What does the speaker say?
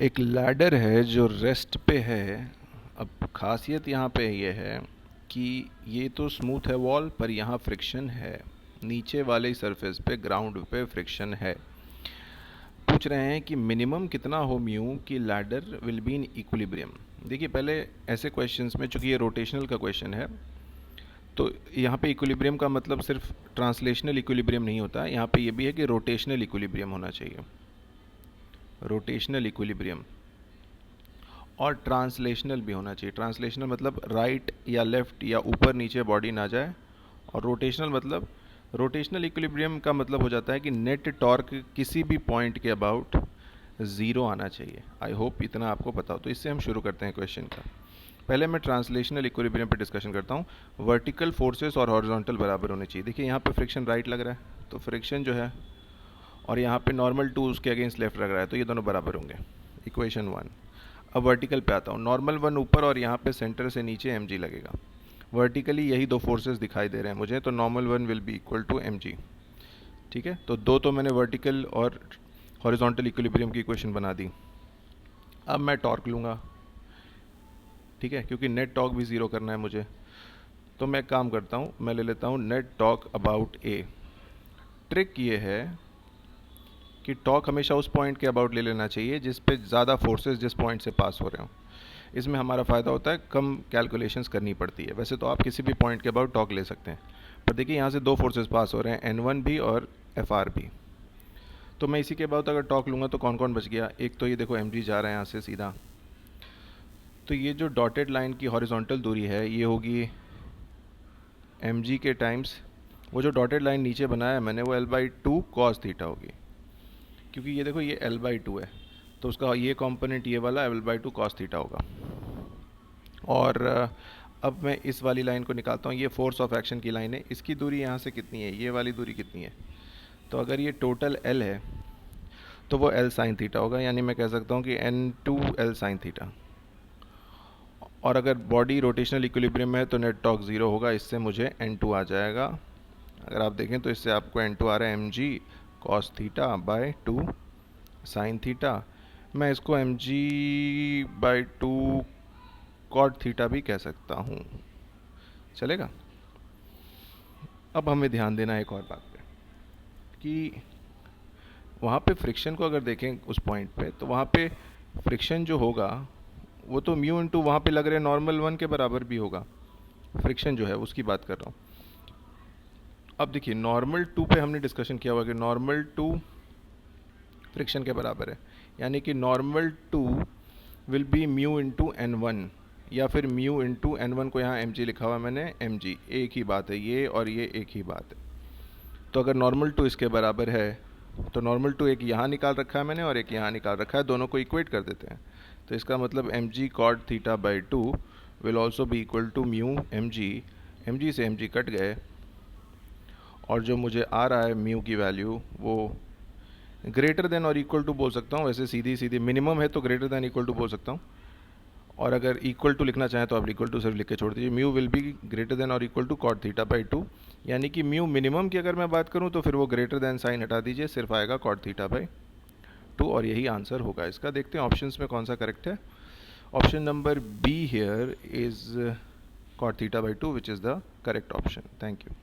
एक लैडर है जो रेस्ट पे है। अब खासियत यहाँ पे ये है कि ये तो स्मूथ है वॉल, पर यहाँ फ्रिक्शन है। नीचे वाले सरफेस पे, ग्राउंड पे फ्रिक्शन है। पूछ रहे हैं कि मिनिमम कितना हो म्यू कि ladder will be in equilibrium. देखिए, पहले ऐसे क्वेश्चंस में, चूंकि ये रोटेशनल का क्वेश्चन है, तो यहाँ पे इक्विलिब्रियम का मतलब सिर्फ ट्रांसलेशनल इक्विलिब्रियम नहीं होता, यहाँ पे ये भी है कि रोटेशनल इक्विलिब्रियम होना चाहिए। रोटेशनल इक्विलिब्रियम और ट्रांसलेशनल भी होना चाहिए। ट्रांसलेशनल मतलब राइट या लेफ़्ट या ऊपर नीचे बॉडी ना जाए, और रोटेशनल मतलब, रोटेशनल इक्विलिब्रियम का मतलब हो जाता है कि नेट टॉर्क किसी भी पॉइंट के अबाउट ज़ीरो आना चाहिए। आई होप इतना आपको पता हो। तो इससे हम शुरू करते हैं क्वेश्चन का। पहले मैं ट्रांसलेशनल इक्विलिब्रियम पे डिस्कशन करता हूँ। वर्टिकल फोर्सेस और हॉरिजॉन्टल बराबर होने चाहिए। देखिए, यहाँ पे फ्रिक्शन राइट लग रहा है, तो फ्रिक्शन जो है, और यहाँ पे नॉर्मल टू उसके अगेंस्ट लेफ्ट लग रहा है, तो ये दोनों बराबर होंगे। Equation one. अब वर्टिकल पे आता हूँ। नॉर्मल वन ऊपर और यहाँ पे सेंटर से नीचे एम जी लगेगा। वर्टिकली यही दो फोर्सेस दिखाई दे रहे हैं मुझे, तो normal one will be equal to m g. ठीक है, तो दो तो मैंने वर्टिकल और हॉरिजॉन्टल इक्विलिब्रियम की इक्वेशन बना दी। अब मैं टॉर्क लूँगा, ठीक है, क्योंकि नेट टॉर्क भी ज़ीरो करना है मुझे। तो मैं एक काम करता हूँ, मैं ले लेता हूँ net torque about A. Trick ये है कि टॉर्क हमेशा उस पॉइंट के अबाउट ले लेना चाहिए जिस पे ज़्यादा फोर्सेस जिस पॉइंट से पास हो रहे हो। इसमें हमारा फ़ायदा होता है, कम कैलकुलेशंस करनी पड़ती है। वैसे तो आप किसी भी पॉइंट के अबाउट टॉर्क ले सकते हैं, पर देखिए यहाँ से दो फोर्सेस पास हो रहे हैं, N1 भी और FR भी। तो मैं इसी के अबाउट अगर टॉर्क लूँगा तो कौन कौन बच गया? एक तो ये देखो mg जा रहा है यहाँ से सीधा, तो ये जो डॉटेड लाइन की हॉरिजॉन्टल दूरी है ये होगी mg के टाइम्स, वो जो डॉटेड लाइन नीचे बनाया है मैंने, वो L/2 cos थीटा होगी, क्योंकि ये देखो ये L/2 है, तो उसका ये कंपोनेंट ये वाला L/2 cos थीटा होगा। और अब मैं इस वाली लाइन को निकालता हूँ। ये फोर्स ऑफ एक्शन की लाइन है, इसकी दूरी यहाँ से कितनी है, ये वाली दूरी कितनी है? तो अगर ये टोटल L है तो वो L साइन थीटा होगा, यानी मैं कह सकता हूँ कि N2 L साइन थीटा। और अगर बॉडी रोटेशनल इक्विलिब्रियम में है तो नेट टॉर्क ज़ीरो होगा, इससे मुझे N2 आ जाएगा। अगर आप देखें तो इससे आपको N2 आ रहा है mg cos theta by 2 sine theta. मैं इसको mg/2 cot थीटा भी कह सकता हूँ, चलेगा? अब हमें ध्यान देना है एक और बात पे, कि वहाँ पे फ्रिक्शन को अगर देखें उस पॉइंट पे, तो वहाँ पे फ्रिक्शन जो होगा वो तो म्यू इंटू वहाँ पे लग रहे नॉर्मल वन के बराबर भी होगा। फ्रिक्शन जो है उसकी बात कर रहा हूँ। अब देखिए, नॉर्मल टू पे हमने डिस्कशन किया हुआ कि नॉर्मल टू फ्रिक्शन के बराबर है, यानी कि normal two will be mu into N1, या फिर म्यू इंटू N1 को यहाँ mg लिखा हुआ है मैंने, mg एक ही बात है, ये और ये एक ही बात है। तो अगर नॉर्मल टू इसके बराबर है तो नॉर्मल टू एक यहाँ निकाल रखा है मैंने और एक यहाँ निकाल रखा है, दोनों को इक्वेट कर देते हैं। तो इसका मतलब mg cot theta by 2 will also be equal to mu mg। mg से mg कट गए, और जो मुझे आ रहा है म्यू की वैल्यू वो ग्रेटर देन और इक्वल टू बोल सकता हूँ। वैसे सीधी सीधी मिनिमम है तो ग्रेटर देन इक्वल टू बोल सकता हूँ, और अगर इक्वल टू लिखना चाहें तो आप इक्वल टू सिर्फ लिख के छोड़ दीजिए। Mu will be greater than और equal to cot theta by 2, यानी कि म्यू मिनिमम की अगर मैं बात करूं तो फिर वो ग्रेटर देन साइन हटा दीजिए, सिर्फ आएगा कॉट थीटा बाई 2, और यही आंसर होगा इसका। देखते हैं ऑप्शंस में कौन सा करेक्ट है। Option number B here is cot theta by 2 which is the correct option. Thank you.